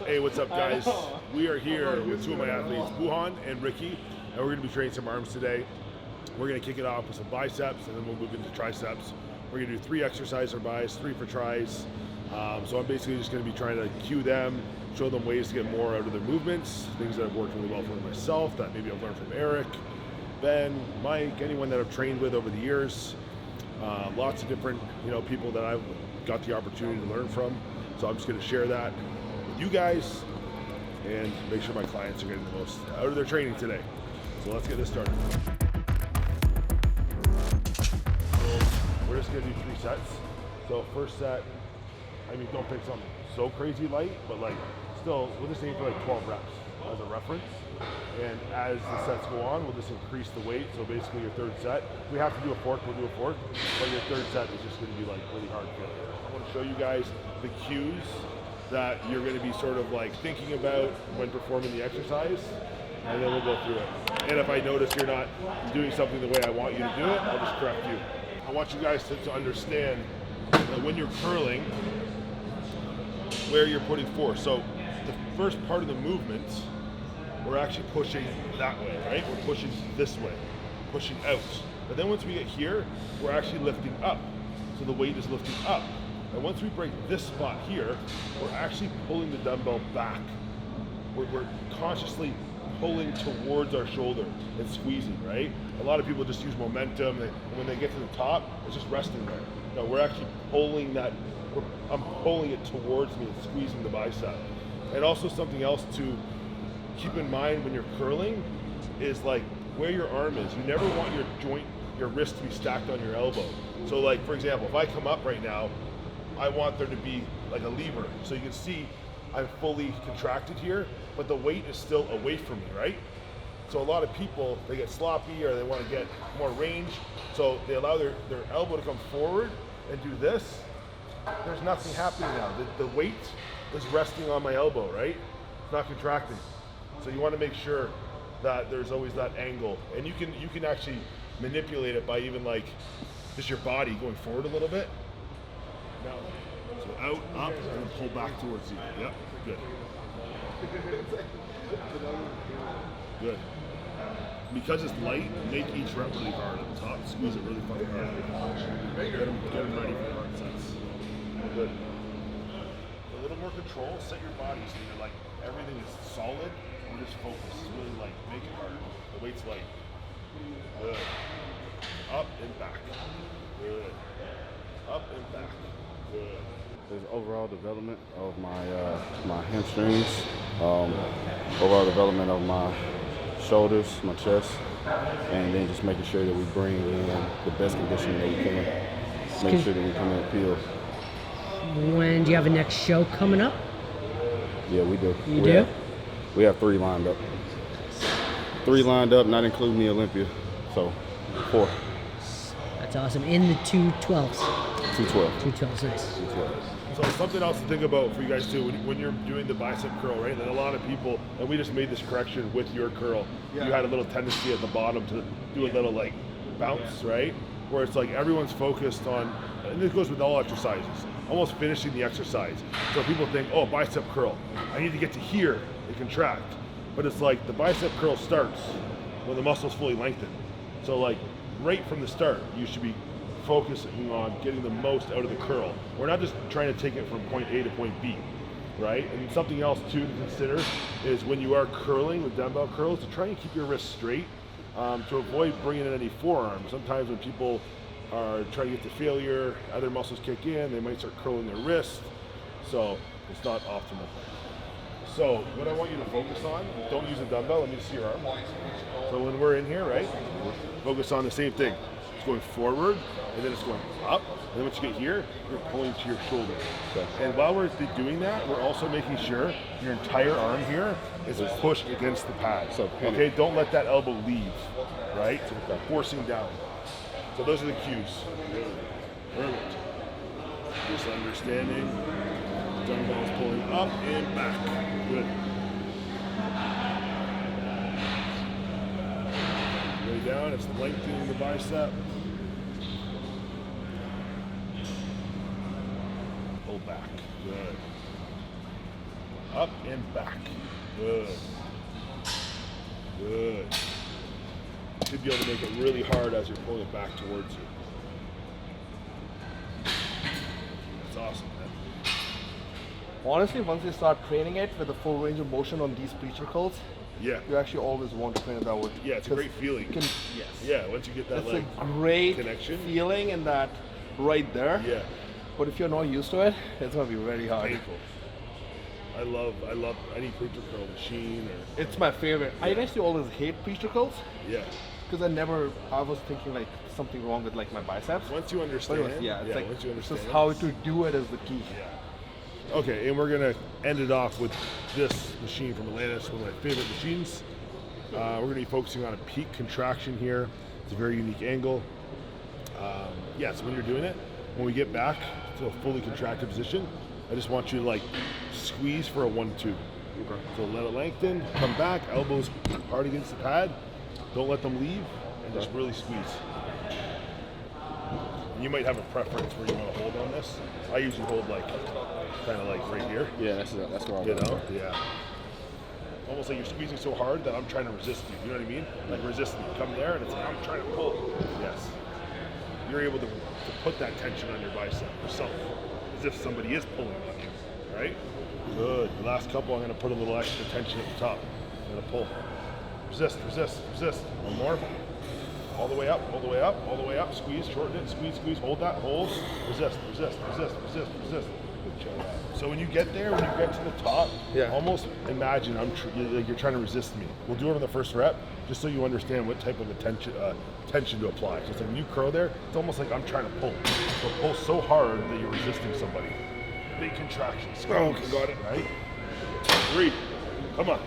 Hey, what's up, guys? We are here with two of my athletes, BHUWAN and Ricky, and we're going to be training some arms today. We're going to kick it off with some biceps, and then we'll move into triceps. We're going to do 3 exercises for biceps, 3 for tris. So I'm basically just going to be trying to cue them, show them ways to get more out of their movements, things that have worked really well for myself, that maybe I've learned from Eric, Ben, Mike, anyone that I've trained with over the years. Lots of different people that I've got the opportunity to learn from. So I'm just going to share that with you guys and make sure my clients are getting the most out of their training today. So let's get this started. We're just going to do 3 sets. So first set, don't pick something so crazy light, but still, we'll just aim for 12 reps as a reference. And as the sets go on, we'll just increase the weight. So basically your third set, if we have to do a fourth, we'll do a fourth, but your third set is just going to be really hard failure. I want to show you guys the cues that you're going to be sort of thinking about when performing the exercise, and then we'll go through it. And if I notice you're not doing something the way I want you to do it, I'll just correct you. I want you guys to understand that when you're curling, where you're putting force. So the first part of the movement, we're actually pushing that way, right? We're pushing this way, pushing out. But then once we get here, we're actually lifting up. So the weight is lifting up. And once we break this spot here, we're actually pulling the dumbbell back. We're consciously pulling towards our shoulder and squeezing, right? A lot of people just use momentum, and when they get to the top, it's just resting there. No, we're actually pulling that, I'm pulling it towards me and squeezing the bicep. And also something else to keep in mind when you're curling is where your arm is. You never want your joint, your wrist to be stacked on your elbow. So for example, if I come up right now, I want there to be a lever. So you can see I'm fully contracted here, but the weight is still away from me, right? So a lot of people, they get sloppy or they want to get more range. So they allow their elbow to come forward and do this. There's nothing happening now. The weight is resting on my elbow, right? It's not contracting. So you want to make sure that there's always that angle. And you can actually manipulate it by even just your body going forward a little bit. Now, so out, up, and then pull back towards you. Yep, good. Good. Because it's light, make each rep really hard at the top. Squeeze it really fucking hard. Get them ready for the hard sets. Good. A little more control. Set your body so you're everything is solid. And just focus. Really make it hard. The weight's light. Good. Up and back. Good. Up and back. Good. There's overall development of my hamstrings, overall development of my shoulders, my chest, and then just making sure that we bring in the best conditioning that we can. Make sure that we come in peeled. When do you have a next show coming up? Yeah, we do. You do? We have 3 lined up. 3 lined up, not including the Olympia. So 4. That's awesome. In the 212s. 212. 212s, nice. 212. So something else to think about for you guys too, when you're doing the bicep curl, right? And a lot of people, and we just made this correction with your curl, you had a little tendency at the bottom to do a little bounce, right? Where it's everyone's focused on, and this goes with all exercises, almost finishing the exercise. So people think, oh, bicep curl, I need to get to here and contract. But it's the bicep curl starts when the muscle's fully lengthened. So right from the start, you should be focusing on getting the most out of the curl. We're not just trying to take it from point A to point B, right? And something else too to consider is when you are curling with dumbbell curls, to try and keep your wrists straight, to avoid bringing in any forearm. Sometimes when people are trying to get to failure, other muscles kick in, they might start curling their wrist, so it's not optimal. So what I want you to focus on, don't use a dumbbell, let me see your arm. So when we're in here, right, focus on the same thing. It's going forward, and then it's going up, and then once you get here, you're pulling to your shoulder. And while we're doing that, we're also making sure your entire arm here is pushed against the pad. Okay, don't let that elbow leave, right? So forcing down. So those are the cues. Perfect. Just understanding, dumbbells pulling up and back. Good. Way down, it's lengthening the bicep. Pull back. Good. Up and back. Good. Good. You should be able to make it really hard as you're pulling it back towards you. That's awesome, man. Honestly, once you start training it with a full range of motion on these preacher curls, Yeah. you actually always want to train it that way. Yeah, it's a great feeling. Yes. Yeah, once you get that It's like a great connection. feeling in that right there. Yeah. But if you're not used to it, it's gonna be very hard. Painful. I love any preacher curl machine or It's my favorite. I used to always hate preacher curls yeah. because I was thinking like something wrong with like my biceps. Once you But understand, it was, yeah, it's like once you it's understand, just how to do it is the key. Yeah. Okay, and we're gonna end it off with this machine from Atlantis, one of my favorite machines. We're gonna be focusing on a peak contraction here. It's a very unique angle. Yeah, so when you're doing it, when we get back to a fully contracted position, I just want you to like squeeze for a 1-2. So let it lengthen, come back, elbows hard against the pad. Don't let them leave, and just really squeeze. And you might have a preference where you want to hold on this. I usually hold like, kind of like right here. Yeah, that's where I'm You know? Yeah. Almost like you're squeezing so hard that I'm trying to resist you. You know what I mean? Like resist me. Come there, and it's like I'm trying to pull. Yes. You're able to put that tension on your bicep yourself, as if somebody is pulling on you. Right? Good. The last couple, I'm going to put a little extra tension at the top. I'm going to pull. Resist, resist, resist. One more. All the way up, all the way up, all the way up. Squeeze, shorten it, squeeze, squeeze. Hold that, hold. Resist, resist, resist, resist, resist. Good job. So when you get there, when you get to the top, Yeah. almost imagine you're trying to resist me. We'll do it on the first rep, just so you understand what type of tension to apply. So it's like when you curl there, it's almost like I'm trying to pull. So pull so hard that you're resisting somebody. Big contraction. Squeeze. Okay, got it. Right? 3. Come on.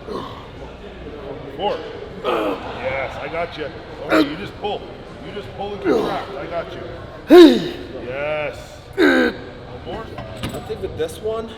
4. Yes, I got you. Okay, you just pull. You just pull and contract. I got you. Yes. One more. I think with this one,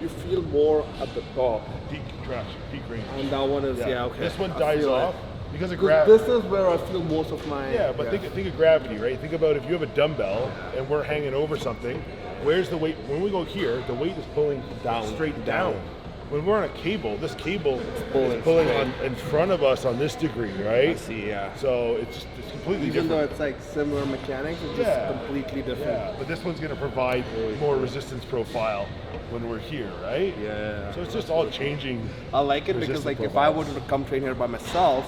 you feel more at the top, Peak contraction, peak range. and that one is okay. This one I dies feel off it. because of 'Cause gravity. this is where I feel most of my Yeah, but think of gravity, right? Think about if you have a dumbbell and we're hanging over something, where's the weight? When we go here, the weight is pulling Down, straight down. down. When we're on a cable, this cable is pulling pulling straight. in front of us on this degree, right? I see, yeah. So it's completely Even though different. it's like similar mechanics, it's Yeah. just completely different. Yeah, but this one's going to provide more resistance profile when we're here, right? Yeah. So it's just all changing. I like it because resistance like if I were profiles. to come train here by myself,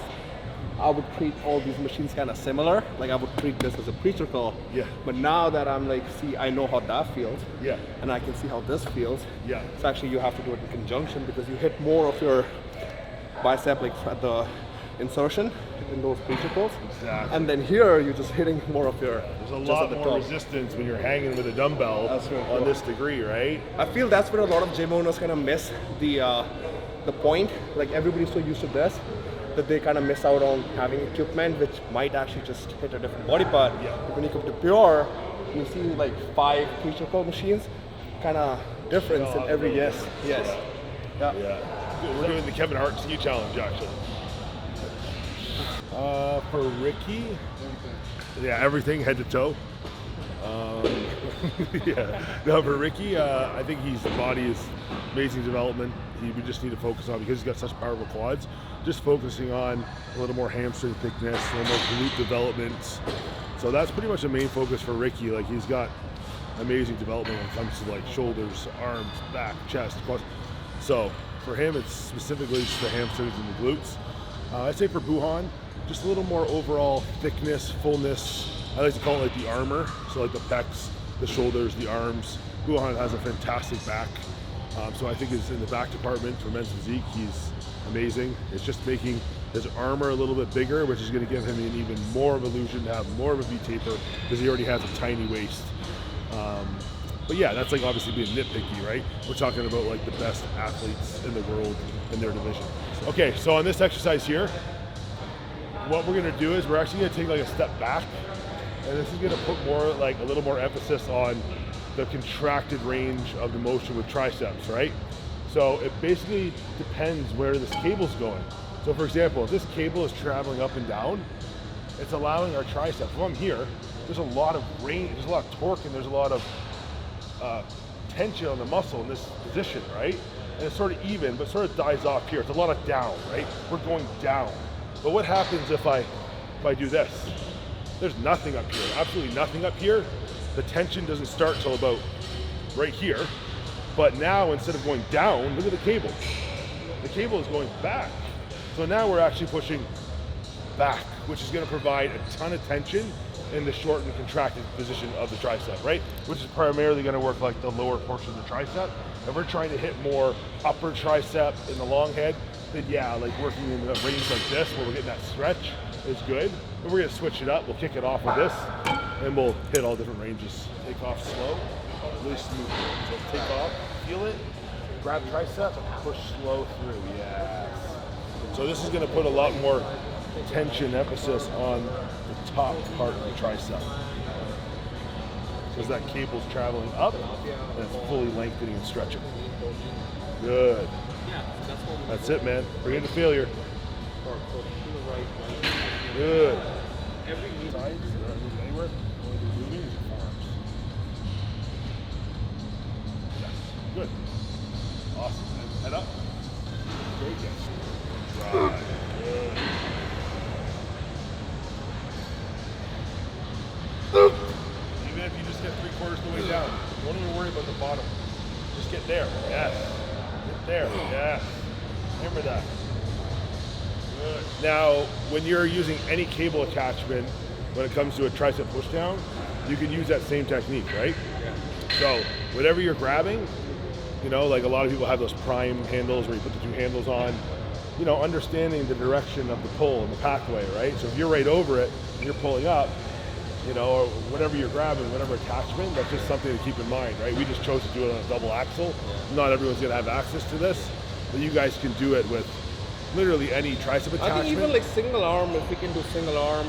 I would treat all these machines kind of similar. Like I would treat this as a preacher curl. Yeah. But now that I'm like, see, I know how that feels. Yeah. And I can see how this feels. Yeah. So actually you have to do it in conjunction because you hit more of your bicep like at the insertion in those preacher curls. Exactly. And then here you're just hitting more of your There's a just lot at the more top. resistance when you're hanging with a dumbbell That's right. on this degree, right? I feel that's where a lot of gym owners kind of miss the point. Like everybody's so used to this that they kind of miss out on having equipment which might actually just hit a different body part. Yeah. When you come to pure, you see like 5 preacher curl machines, kind of difference in every yes. Yeah. Yeah. We're doing the Kevin Hart ski challenge actually. For Ricky, yeah, everything head to toe. Yeah. No, for Ricky, I think his body is amazing development. We just need to focus on, because he's got such powerful quads, just focusing on a little more hamstring thickness, a little more glute development. So that's pretty much the main focus for Ricky. Like he's got amazing development when it comes to like shoulders, arms, back, chest, quads. So for him, it's specifically just the hamstrings and the glutes. I'd say for BHUWAN, just a little more overall thickness, fullness. I like to call it like the armor. So like the pecs, the shoulders, the arms. BHUWAN has a fantastic back. So I think it's in the back department for men's physique, he's amazing. It's just making his armor a little bit bigger, which is going to give him an even more of an illusion to have more of a V-taper, because he already has a tiny waist. But yeah, that's like obviously being nitpicky, right? We're talking about like the best athletes in the world in their division. Okay, so on this exercise here, what we're gonna do is we're actually gonna take like a step back, and this is gonna put more, like a little more emphasis on the contracted range of the motion with triceps, right? So it basically depends where this cable's going. So for example, if this cable is traveling up and down, it's allowing our triceps. If I'm here, there's a lot of range, there's a lot of torque, and there's a lot of tension on the muscle in this position, right? and it's sort of even, but sort of dies off here. It's a lot of down, right? We're going down. But what happens if I do this? There's nothing up here, absolutely nothing up here. The tension doesn't start till about right here. But now instead of going down, look at the cable. The cable is going back. So now we're actually pushing back, which is gonna provide a ton of tension in the short and contracted position of the tricep, right? Which is primarily gonna work like the lower portion of the tricep. If we're trying to hit more upper tricep in the long head, then yeah, like working in a range like this where we're getting that stretch is good. And we're gonna switch it up. We'll kick it off with this and we'll hit all different ranges. Take off slow, really smooth. So take off, feel it, grab tricep, push slow through, yes. So this is gonna put a lot more tension emphasis on the top part of the tricep. Because that cable's traveling up and it's fully lengthening and stretching. Good. That's it, man. Bring it to failure. Good. Every side, you're not moving anywhere. The only thing moving is your forearms. Yes. Good. Awesome. Head up. Great. Yes. Right. Good. Even if you just get 3/4 of the way down, don't even worry about the bottom. Just get there. Yes. Get there. Yes. Remember that. Good. Now, when you're using any cable attachment, when it comes to a tricep pushdown, you can use that same technique, right? Yeah. So, whatever you're grabbing, you know, like a lot of people have those prime handles where you put the two handles on, you know, understanding the direction of the pull and the pathway, right? So if you're right over it and you're pulling up, you know, or whatever you're grabbing, whatever attachment, that's just something to keep in mind, right? We just chose to do it on a double axle. Not everyone's gonna have access to this, but you guys can do it with literally any tricep attachment. I think even like single arm, if we can do single arm,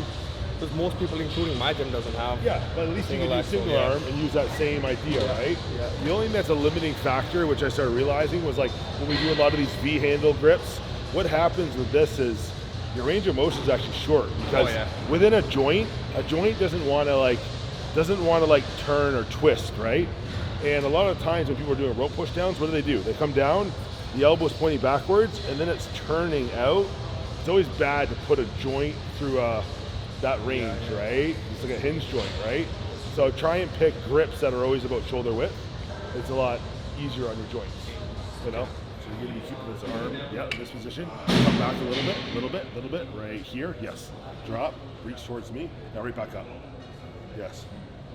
because most people, including my gym, doesn't have. Yeah, but at least you can do single arm and use that same idea, right? Yeah. The only thing that's a limiting factor, which I started realizing, was like when we do a lot of these V handle grips, what happens with this is your range of motion is actually short because within a joint doesn't want to like turn or twist, right? And a lot of times when people are doing rope push downs, what do? They come down, the elbow's pointing backwards, and then it's turning out. It's always bad to put a joint through that range, right? It's like a hinge joint, right? So try and pick grips that are always about shoulder width. It's a lot easier on your joints, you know? So you're gonna be keeping this arm, in this position. Come back a little bit, right here, yes. Drop, reach towards me, now right back up. Yes.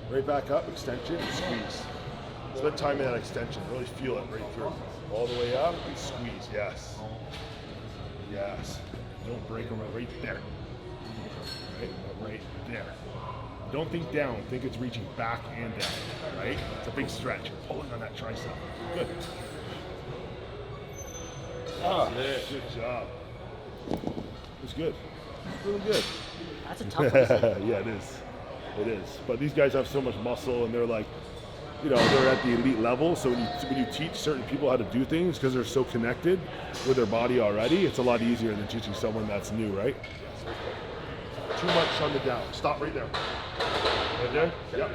Right back up, extension, squeeze. Spend time in that extension, really feel it right through. All the way up and squeeze, yes. Yes. Don't break them right there. Right there. Don't think down, think it's reaching back and down, right? It's a big stretch, you're pulling on that tricep. Good. Good job. It's good. It's really good. That's a tough one. Yeah, it is. It is. But these guys have so much muscle and they're like, you know, they're at the elite level. So when you teach certain people how to do things because they're so connected with their body already, it's a lot easier than teaching someone that's new, right? Too much on the down. Stop right there. Right there? Yep.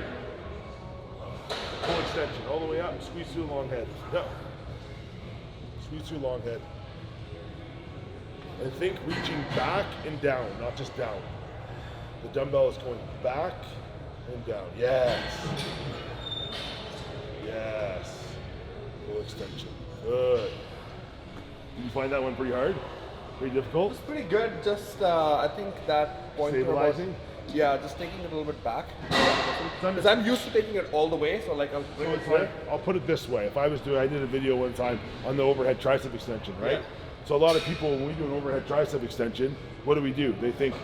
Full extension all the way up. Squeeze through the long head. Yep. Squeeze through long head. And think reaching back and down, not just down. The dumbbell is going back and down. Yes. Yes. Full extension. Good. Did you find that one pretty hard? Pretty difficult? It's pretty good. Just I think that point. Stabilizing? Yeah, just taking it a little bit back. Because I'm used to taking it all the way, so like I'll put it this way. I did a video one time on the overhead tricep extension, right? Yeah. So a lot of people, when we do an overhead tricep extension, what do? They think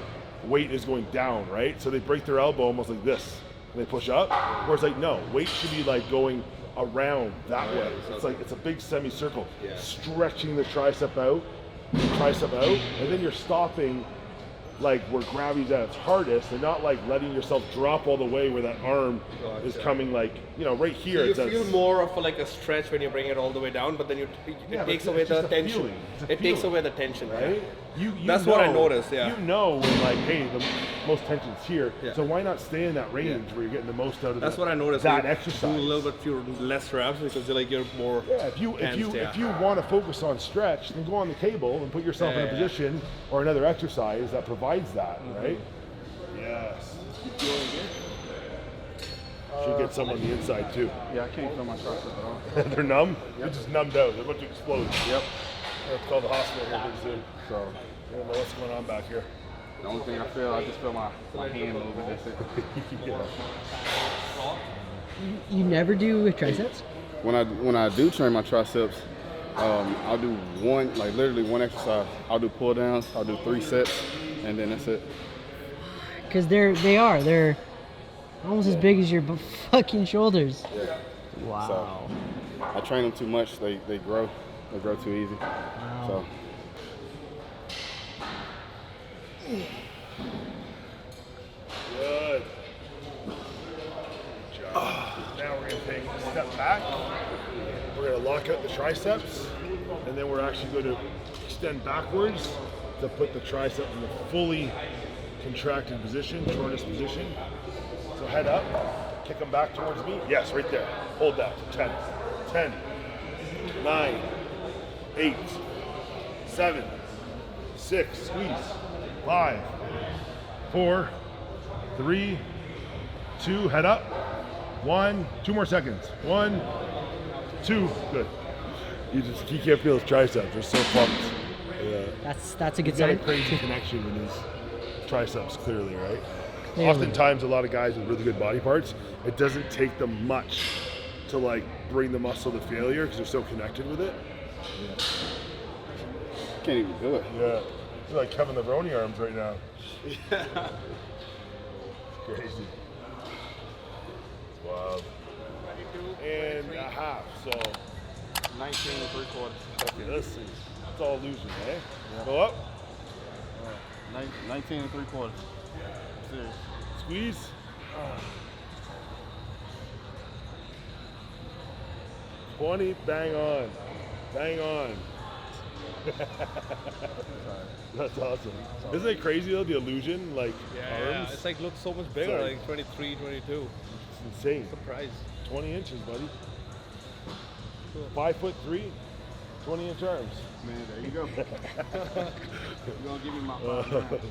weight is going down, right? So they break their elbow almost like this, and they push up. Whereas like, no, weight should be like going around that way. It's like, it's a big semicircle, stretching the tricep out, and then you're stopping like where gravity's at its hardest, and not like letting yourself drop all the way where that arm is coming, like, you know, right here. So you feel more of like a stretch when you bring it all the way down, but then it takes away the tension. It takes away the tension, right? That's what I noticed, yeah. You know when like, hey, the most tension's here, Yeah. so why not stay in that range where you're getting the most out of That's what I noticed. that You exercise. Do a little bit fewer, less reps because you're more. Yeah, if you want to focus on stretch, then go on the table and put yourself in a position or another exercise that provides that, right? Yes. Should get some on the inside too. Yeah, I can't feel my triceps at all. They're numb? They're just numbed out. They're about to explode. Yep. Let's call the hospital here pretty soon. So I don't know what's going on back here. the only thing I just feel my hand moving. That's it. You never do triceps? When I do train my triceps, I'll do literally one exercise. I'll do pull downs. I'll do 3 sets, and then that's it. Because they're almost as big as your fucking shoulders. Yeah. Wow. So I train them too much. They grow. They grow too easy. Wow. So. Good. Good job. Now we're going to take a step back. We're going to lock out the triceps, and then we're actually going to extend backwards to put the tricep in the fully contracted position, shortest position. So head up, kick them back towards me. Yes, right there. Hold that. 10, 10, 9, 8, 7, 6, squeeze, 5, 4, 3, 2, head up. 1, 2 more seconds. 1, 2, good. You can't feel his triceps. They're so pumped. Yeah. That's a good He's got a sign. crazy connection with his triceps, clearly, right? Clearly. Oftentimes, a lot of guys with really good body parts, it doesn't take them much to like bring the muscle to failure because they're so connected with it. Can't even do it. Yeah, it's like Kevin Levrone arms right now. Crazy. Wow. And a half. So 19 and 3/4. okay, let's see. It's all illusion, eh? Yeah. Go up. 19 and 3/4. Serious. Squeeze. 20, bang on. Bang on. That's awesome. Isn't it crazy though, the illusion, like arms? It's like looks so much bigger, It's like 23, 22. It's insane. Surprise. 20 inches, buddy. 5'3", 20-inch arms. Man, there you go. You're gonna give me my 5 grand.